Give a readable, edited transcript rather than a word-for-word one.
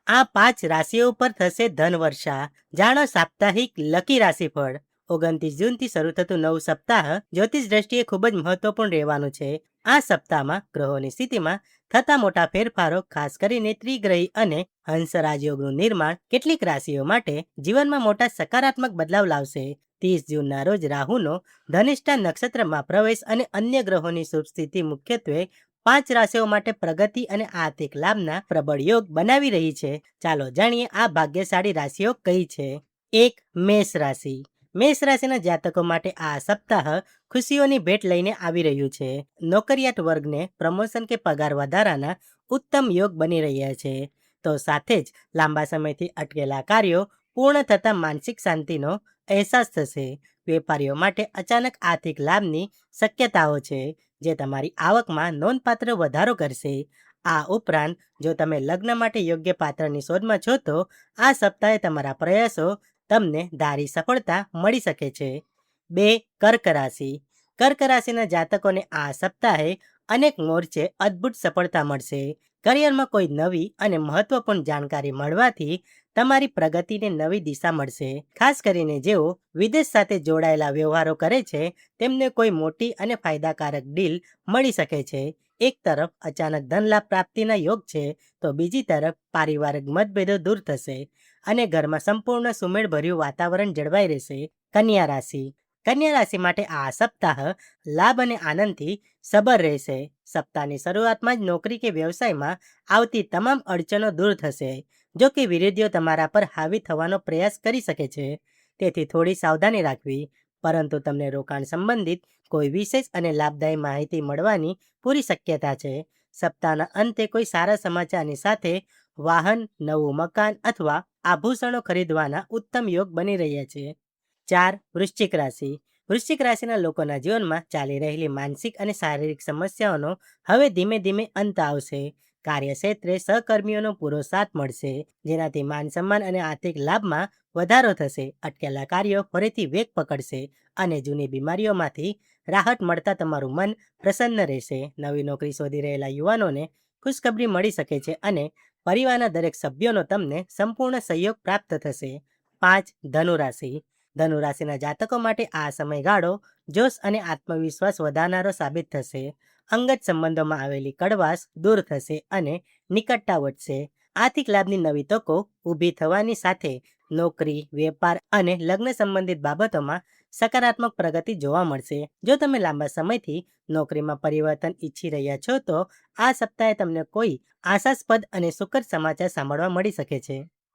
આ 5 રાશિઓ પર થશે ધનવર્ષા. જાણો સાપ્તાહિક લકી રાશિફળ. 29 જૂનથી શરૂ થતું નવું સપ્તાહ જ્યોતિષ દ્રષ્ટિએ ખૂબ જ મહત્વપૂર્ણ રહેવાનું છે. આ સપ્તાહમાં ગ્રહોની સ્થિતિમાં થતા મોટા ફેરફારો, ખાસ કરીને ત્રિગ્રહી અને હંસ રાજયોગનું નિર્માણ કેટલીક રાશિઓ માટે જીવનમાં મોટા સકારાત્મક બદલાવ લાવશે. 30 જૂનના રોજ રાહુનો ધનિષ્ઠા નક્ષત્રમાં પ્રવેશ અને અન્ય ગ્રહોની શુભ સ્થિતિ મુખ્યત્વે 5 રાશિઓ માટે પ્રગતિ અને આર્થિક લાભના પ્રબળ યોગ બનાવી રહી છે. ચાલો જાણીએ આ ભાગ્યશાળી રાશિઓ કઈ છે. 1. મેષ રાશિ. મેષ રાશિના જાતકો માટે આ સપ્તાહ ખુશીઓની ભેટ લઈને આવી રહ્યું છે. નોકરિયાત વર્ગને પ્રમોશન કે પગાર વધારાના ઉત્તમ યોગ બની રહ્યા છે. તો સાથે જ લાંબા સમયથી અટકેલા કાર્યો પૂર્ણ થતા માનસિક શાંતિનો અહેસાસ થશે. વેપારીઓ માટે અચાનક આર્થિક લાભની શક્યતાઓ છે, જે તમારી આવકમાં નોંધપાત્ર વધારો કરશે. આ ઉપરાંત જો તમે લગ્ન માટે યોગ્ય પાત્રની શોધમાં છો તો આ સપ્તાહે તમારા પ્રયાસો તમને ધારી સફળતા મળી શકે છે. 2. કર્ક રાશિ. કર્ક રાશિના જાતકોને આ સપ્તાહે અનેક મોરચે અદ્ભુત સફળતા મળશે. કરિયરમાં કોઈ નવી અને મહત્વપૂર્ણ જાણકારી મળવાથી તમારી પ્રગતિને નવી દિશા મળશે. ખાસ કરીને જેઓ વિદેશ સાથે જોડાયેલા વ્યવહારો કરે છે તેમને કોઈ મોટી અને ફાયદાકારક ડીલ મળી શકે છે. એક તરફ અચાનક ધનલાભ પ્રાપ્તિના યોગ છે, તો બીજી તરફ પારિવારિક મતભેદો દૂર થશે અને ઘરમાં સંપૂર્ણ સુમેળભર્યું વાતાવરણ જળવાઈ રહેશે. કન્યા રાશિ. કન્યા રાશિ માટે આ સપ્તાહ લાભ અને આનંદથી સબર રહેશે. સપ્તાહની શરૂઆતમાં જ નોકરી કે વ્યવસાયમાં આવતી તમામ અડચણો દૂર થશે. જો કે વિરોધીઓ તમારા પર હાવી થવાનો પ્રયાસ કરી શકે છે, તેથી થોડી સાવધાની રાખવી. પરંતુ તમને રોકાણ સંબંધિત કોઈ વિશેષ અને લાભદાયી માહિતી મળવાની પૂરી શક્યતા છે. સપ્તાહના અંતે કોઈ સારા સમાચારની સાથે વાહન, નવું મકાન અથવા આભૂષણો ખરીદવાના ઉત્તમ યોગ બની રહ્યા છે. 4. વૃશ્ચિક રાશિ. વૃશ્ચિક રાશિના લોકોના જીવનમાં ચાલી રહેલી માનસિક અને શારીરિક સમસ્યાઓનો હવે ધીમે ધીમે અંત આવશે. કાર્યક્ષેત્રે સહકર્મીઓનો પૂરો સાથ મળશે, જેનાથી માન સન્માન અને આર્થિક લાભમાં વધારો થશે. અટકેલા કાર્યો ફરીથી વેગ પકડશે અને જૂની બીમારીઓમાંથી રાહત મળતા તમારું મન પ્રસન્ન રહેશે. નવી નોકરી શોધી રહેલા યુવાનોને ખુશખબરી મળી શકે છે અને પરિવારના દરેક સભ્યોનો તમને સંપૂર્ણ સહયોગ પ્રાપ્ત થશે. 5. ધનુ રાશિ. ધનુ રાશિના જાતકો માટે આ સમયગાળો જોશ અને આત્મવિશ્વાસ વધારનારો સાબિત થશે. અંગત સંબંધોમાં આવેલી કડવાશ દૂર થશે અને નિકટતા વધશે. આર્થિક લાભની નવી તકો ઊભી થવાની સાથે નોકરી, વેપાર અને લગ્ન સંબંધિત બાબતોમાં સકારાત્મક પ્રગતિ જોવા મળશે. જો તમે લાંબા સમયથી નોકરીમાં પરિવર્તન ઈચ્છી રહ્યા છો તો આ સપ્તાહે તમને કોઈ આશાસ્પદ અને સુખદ સમાચાર સાંભળવા મળી શકે છે.